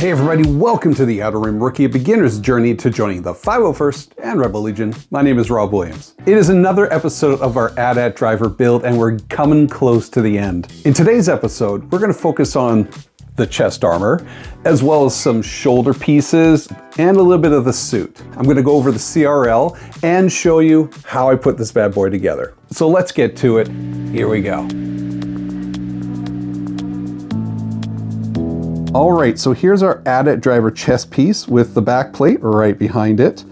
Hey everybody, welcome to the Outer Rim Rookie, a beginner's journey to joining the 501st and Rebel Legion. My name is Rob Williams. It is another episode of our AT-AT driver build and we're coming close to the end. In today's episode, we're going to focus on the chest armor, as well as some shoulder pieces and a little bit of the suit. I'm going to go over the CRL and show you how I put this bad boy together. So let's get to it. Here we go. All right, so here's our AT-AT driver chest piece with the back plate right behind it.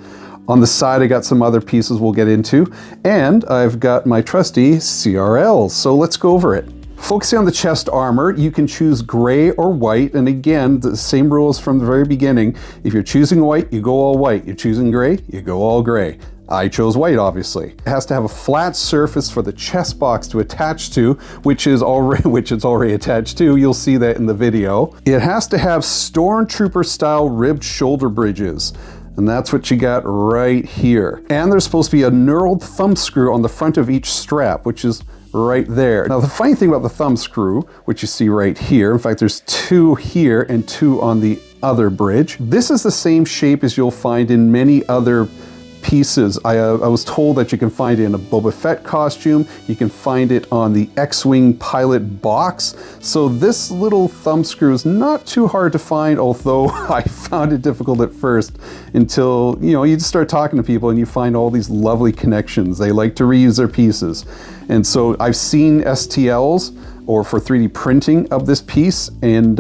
On the side, I got some other pieces we'll get into, and I've got my trusty CRLs, so let's go over it. Focusing on the chest armor, you can choose gray or white, and again, the same rules from the very beginning. If you're choosing white, you go all white. You're choosing gray, you go all gray. I chose white, obviously. It has to have a flat surface for the chest box to attach to, which it's already attached to. You'll see that in the video. It has to have Stormtrooper style ribbed shoulder bridges. And that's what you got right here. And there's supposed to be a knurled thumb screw on the front of each strap, which is right there. Now the funny thing about the thumb screw, which you see right here, in fact there's two here and two on the other bridge. This is the same shape as you'll find in many other pieces. I was told that you can find it in a Boba Fett costume, you can find it on the X-Wing pilot box, so this little thumb screw is not too hard to find, although I found it difficult at first until, you just start talking to people and you find all these lovely connections. They like to reuse their pieces. And so I've seen STLs or for 3D printing of this piece, and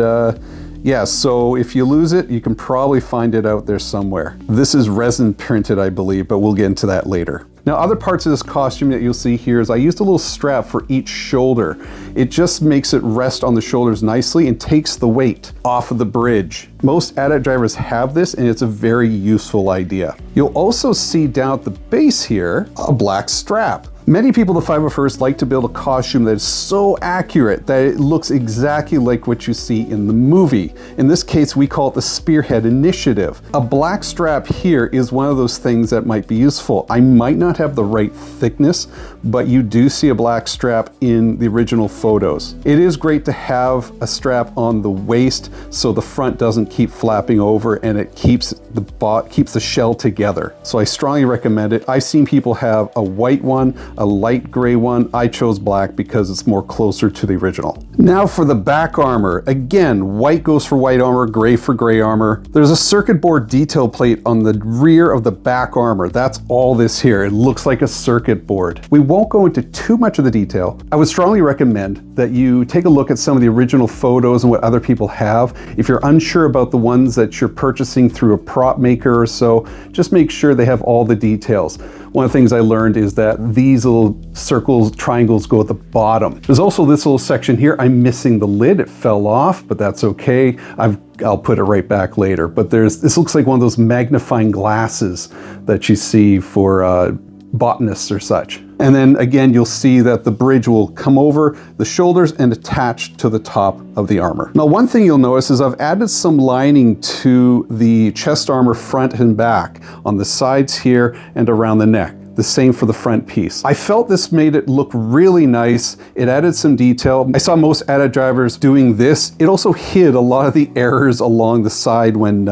yeah, so if you lose it, you can probably find it out there somewhere. This is resin printed, I believe, but we'll get into that later. Now, other parts of this costume that you'll see here is I used a little strap for each shoulder. It just makes it rest on the shoulders nicely and takes the weight off of the bridge. Most AT-AT drivers have this, and it's a very useful idea. You'll also see down at the base here, a black strap. Many people in the 501st like to build a costume that is so accurate that it looks exactly like what you see in the movie. In this case, we call it the Spearhead Initiative. A black strap here is one of those things that might be useful. I might not have the right thickness, but you do see a black strap in the original photos. It is great to have a strap on the waist so the front doesn't keep flapping over and it keeps the shell together. So I strongly recommend it. I've seen people have a white one, a light gray one. I chose black because it's more closer to the original. Now for the back armor. Again, white goes for white armor, gray for gray armor. There's a circuit board detail plate on the rear of the back armor. That's all this here. It looks like a circuit board. We won't go into too much of the detail. I would strongly recommend that you take a look at some of the original photos and what other people have. If you're unsure about the ones that you're purchasing through a prop maker or so, just make sure they have all the details. One of the things I learned is that these little circles, triangles go at the bottom. There's also this little section here. I'm missing the lid. It fell off, but that's okay. I'll put it right back later. But this looks like one of those magnifying glasses that you see for botanists or such. And then again, you'll see that the bridge will come over the shoulders and attach to the top of the armor. Now, one thing you'll notice is I've added some lining to the chest armor front and back on the sides here and around the neck. The same for the front piece. I felt this made it look really nice. It added some detail. I saw most AT-AT drivers doing this. It also hid a lot of the errors along the side when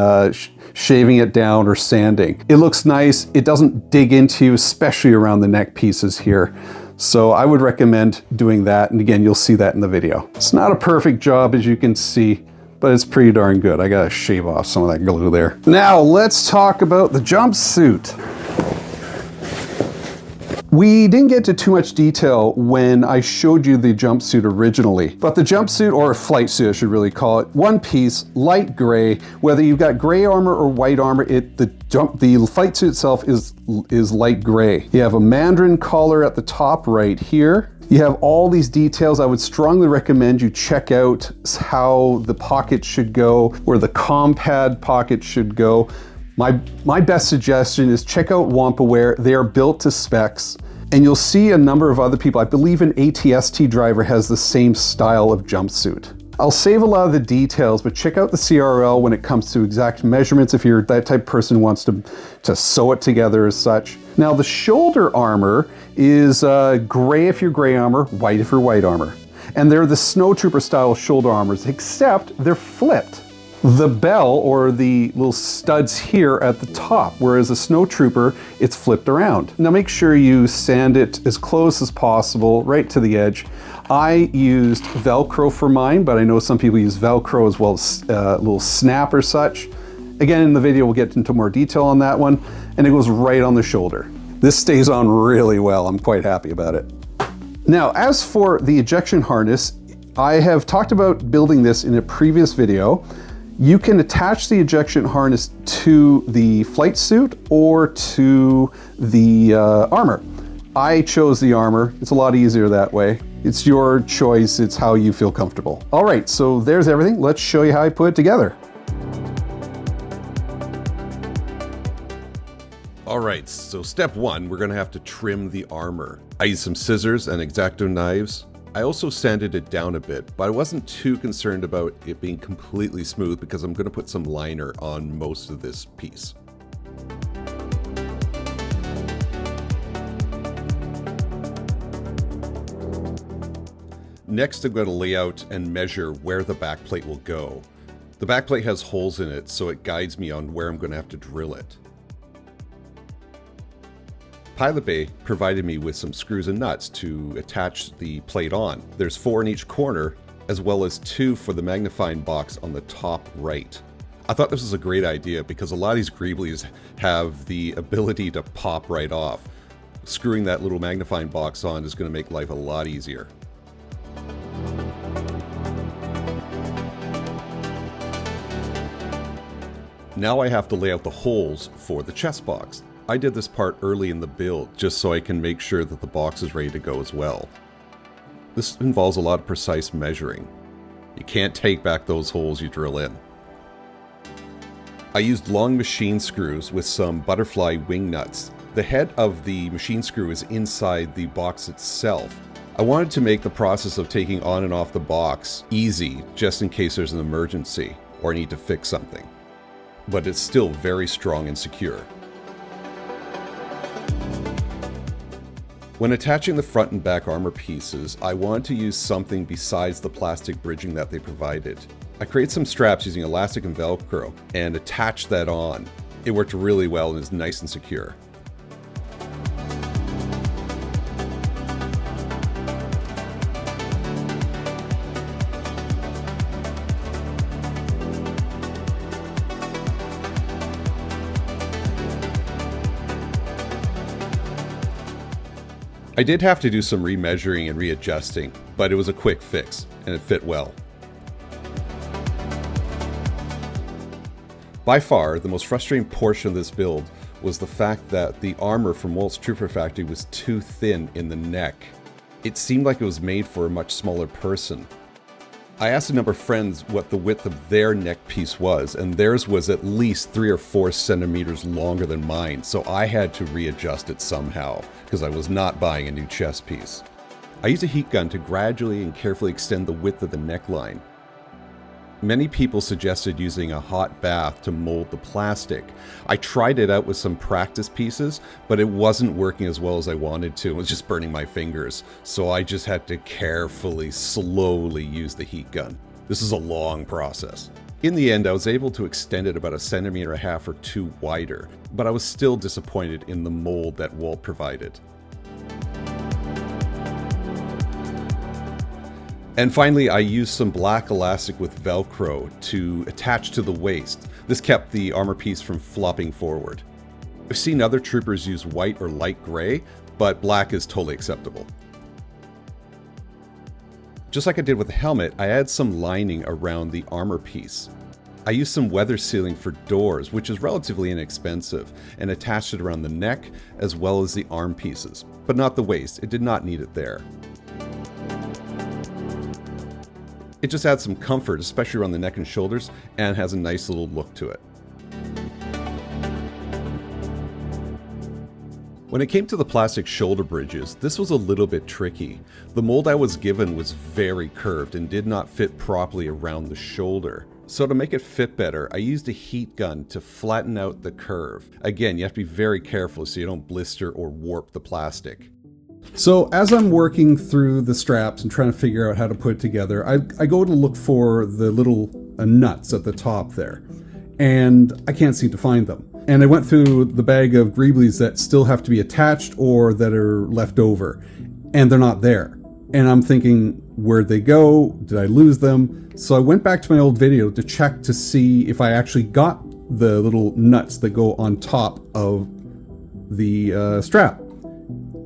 shaving it down or sanding. It looks nice. It doesn't dig into you, especially around the neck pieces here. So I would recommend doing that. And again, you'll see that in the video. It's not a perfect job, as you can see, but it's pretty darn good. I gotta shave off some of that glue there. Now let's talk about the jumpsuit. We didn't get into too much detail when I showed you the jumpsuit originally, but the jumpsuit, or flight suit I should really call it, one piece, light gray. Whether you've got gray armor or white armor, the flight suit itself is light gray. You have a mandarin collar at the top right here. You have all these details. I would strongly recommend you check out how the pocket should go, where the compad pocket should go. My best suggestion is check out Wampaware. They are built to specs, and you'll see a number of other people. I believe an ATST driver has the same style of jumpsuit. I'll save a lot of the details, but check out the CRL when it comes to exact measurements if you're that type of person who wants to sew it together as such. Now the shoulder armor is gray if you're gray armor, white if you're white armor. And they're the Snowtrooper style shoulder armors, except they're flipped. the bell or the little studs here at the top, whereas a snow trooper, it's flipped around. Now make sure you sand it as close as possible, right to the edge. I used Velcro for mine, but I know some people use Velcro as well as a little snap or such. Again, in the video, we'll get into more detail on that one, and it goes right on the shoulder. This stays on really well. I'm quite happy about it. Now, as for the ejection harness, I have talked about building this in a previous video. You can attach the ejection harness to the flight suit or to the Armour. I chose the Armour. It's a lot easier that way. It's your choice. It's how you feel comfortable. All right, so there's everything. Let's show you how I put it together. All right, so step one, we're gonna have to trim the Armour. I used some scissors and X-Acto knives. I also sanded it down a bit, but I wasn't too concerned about it being completely smooth because I'm going to put some liner on most of this piece. Next, I'm going to lay out and measure where the backplate will go. The backplate has holes in it, so it guides me on where I'm going to have to drill it. Pilot Bay provided me with some screws and nuts to attach the plate on. There's 4 in each corner, as well as 2 for the magnifying box on the top right. I thought this was a great idea because a lot of these Greeblies have the ability to pop right off. Screwing that little magnifying box on is going to make life a lot easier. Now I have to lay out the holes for the chest box. I did this part early in the build just so I can make sure that the box is ready to go as well. This involves a lot of precise measuring. You can't take back those holes you drill in. I used long machine screws with some butterfly wing nuts. The head of the machine screw is inside the box itself. I wanted to make the process of taking on and off the box easy just in case there's an emergency or I need to fix something. But it's still very strong and secure. When attaching the front and back Armour pieces, I wanted to use something besides the plastic bridging that they provided. I created some straps using elastic and Velcro and attached that on. It worked really well and is nice and secure. I did have to do some remeasuring and readjusting, but it was a quick fix and it fit well. By far, the most frustrating portion of this build was the fact that the Armour from Walt's Trooper Factory was too thin in the neck. It seemed like it was made for a much smaller person. I asked a number of friends what the width of their neck piece was, and theirs was at least 3 or 4 centimeters longer than mine, so I had to readjust it somehow, because I was not buying a new chest piece. I used a heat gun to gradually and carefully extend the width of the neckline. Many people suggested using a hot bath to mold the plastic. I tried it out with some practice pieces, but it wasn't working as well as I wanted to. It was just burning my fingers. So I just had to carefully, slowly use the heat gun. This is a long process. In the end, I was able to extend it about 1.5 centimeters or 2 wider, but I was still disappointed in the mold that Walt provided. And finally, I used some black elastic with Velcro to attach to the waist. This kept the Armour piece from flopping forward. I've seen other troopers use white or light gray, but black is totally acceptable. Just like I did with the helmet, I added some lining around the Armour piece. I used some weather sealing for doors, which is relatively inexpensive, and attached it around the neck as well as the arm pieces, but not the waist. It did not need it there. It just adds some comfort, especially around the neck and shoulders, and has a nice little look to it. When it came to the plastic shoulder bridges, this was a little bit tricky. The mold I was given was very curved and did not fit properly around the shoulder. So to make it fit better, I used a heat gun to flatten out the curve. Again, you have to be very careful so you don't blister or warp the plastic. So as I'm working through the straps and trying to figure out how to put it together, I go to look for the little nuts at the top there. And I can't seem to find them. And I went through the bag of Greeblies that still have to be attached or that are left over, and they're not there. And I'm thinking, where'd they go? Did I lose them? So I went back to my old video to check to see if I actually got the little nuts that go on top of the strap.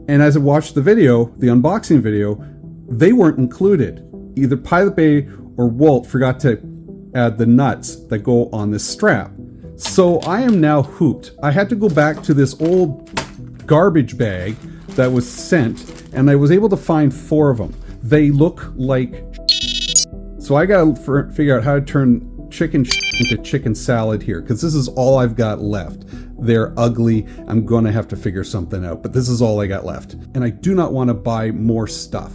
And as I watched the video, the unboxing video, they weren't included. Either Pilot Bay or Walt forgot to add the nuts that go on this strap. So I am now hooped. I had to go back to this old garbage bag that was sent, and I was able to find 4 of them. They look like... So I gotta figure out how to turn chicken into chicken salad here, because this is all I've got left. They're ugly. I'm gonna have to figure something out, but this is all I got left. And I do not want to buy more stuff.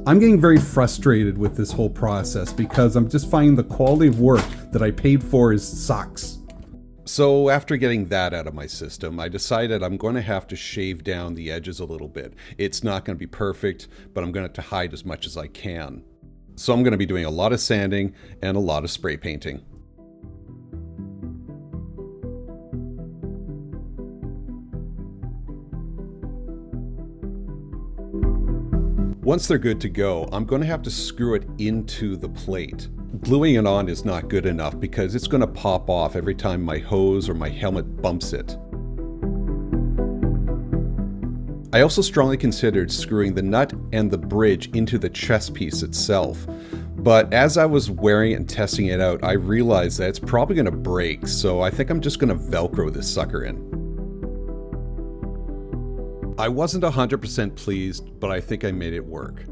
I'm getting very frustrated with this whole process because I'm just finding the quality of work that I paid for sucks. So after getting that out of my system, I decided I'm going to have to shave down the edges a little bit. It's not going to be perfect, but I'm going to have to hide as much as I can. So I'm going to be doing a lot of sanding and a lot of spray painting. Once they're good to go, I'm going to have to screw it into the plate. Gluing it on is not good enough because it's going to pop off every time my hose or my helmet bumps it. I also strongly considered screwing the nut and the bridge into the chest piece itself, but as I was wearing it and testing it out, I realized that it's probably going to break, so I think I'm just going to Velcro this sucker in. I wasn't 100% pleased, but I think I made it work.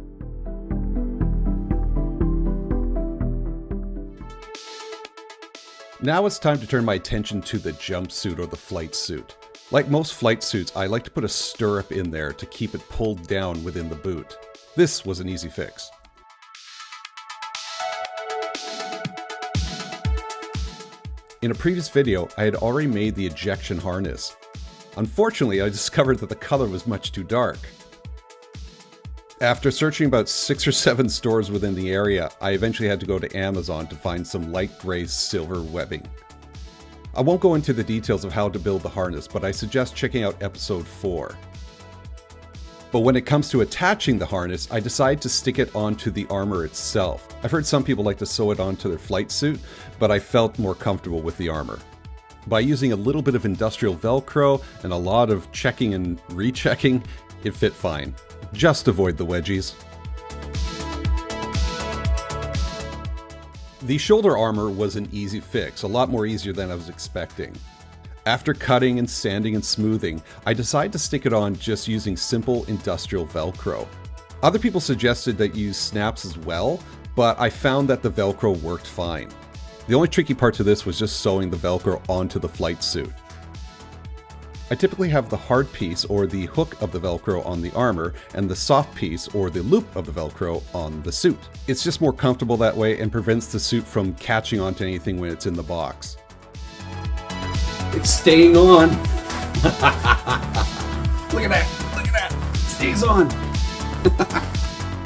Now it's time to turn my attention to the jumpsuit or the flight suit. Like most flight suits, I like to put a stirrup in there to keep it pulled down within the boot. This was an easy fix. In a previous video, I had already made the ejection harness. Unfortunately, I discovered that the color was much too dark. After searching about 6 or 7 stores within the area, I eventually had to go to Amazon to find some light gray silver webbing. I won't go into the details of how to build the harness, but I suggest checking out episode 4. But when it comes to attaching the harness, I decide to stick it onto the Armour itself. I've heard some people like to sew it onto their flight suit, but I felt more comfortable with the Armour. By using a little bit of industrial Velcro and a lot of checking and rechecking, it fit fine. Just avoid the wedgies. The shoulder armor was an easy fix, a lot more easier than I was expecting. After cutting and sanding and smoothing, I decided to stick it on just using simple industrial Velcro. Other people suggested that use snaps as well, but I found that the Velcro worked fine. The only tricky part to this was just sewing the Velcro onto the flight suit. I typically have the hard piece or the hook of the Velcro on the Armour and the soft piece or the loop of the Velcro on the suit. It's just more comfortable that way and prevents the suit from catching onto anything when it's in the box. It's staying on. Look at that, look at that, it stays on.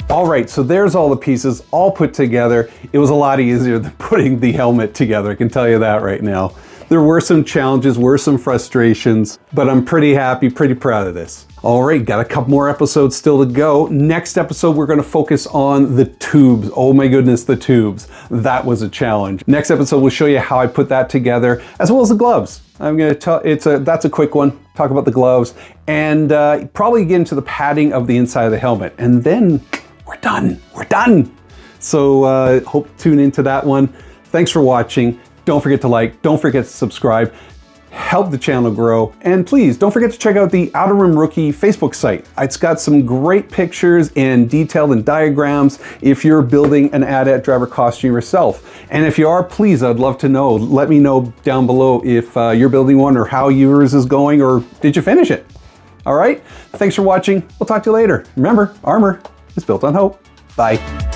All right, so there's all the pieces all put together. It was a lot easier than putting the helmet together, I can tell you that right now. There were some challenges, were some frustrations, but I'm pretty happy, pretty proud of this. All right, got a couple more episodes still to go. Next episode, we're gonna focus on the tubes. Oh my goodness, the tubes. That was a challenge. Next episode, we'll show you how I put that together, as well as the gloves. I'm gonna tell, that's a quick one. Talk about the gloves, and probably get into the padding of the inside of the helmet. And then we're done, we're done. So hope to tune into that one. Thanks for watching. Don't forget to like, don't forget to subscribe, help the channel grow, and please don't forget to check out the Outer Rim Rookie Facebook site. It's got some great pictures and detailed and diagrams if you're building an AT-AT driver costume yourself. And if you are, please, I'd love to know. Let me know down below if you're building one or how yours is going, or did you finish it? All right, thanks for watching. We'll talk to you later. Remember, Armour is built on hope. Bye.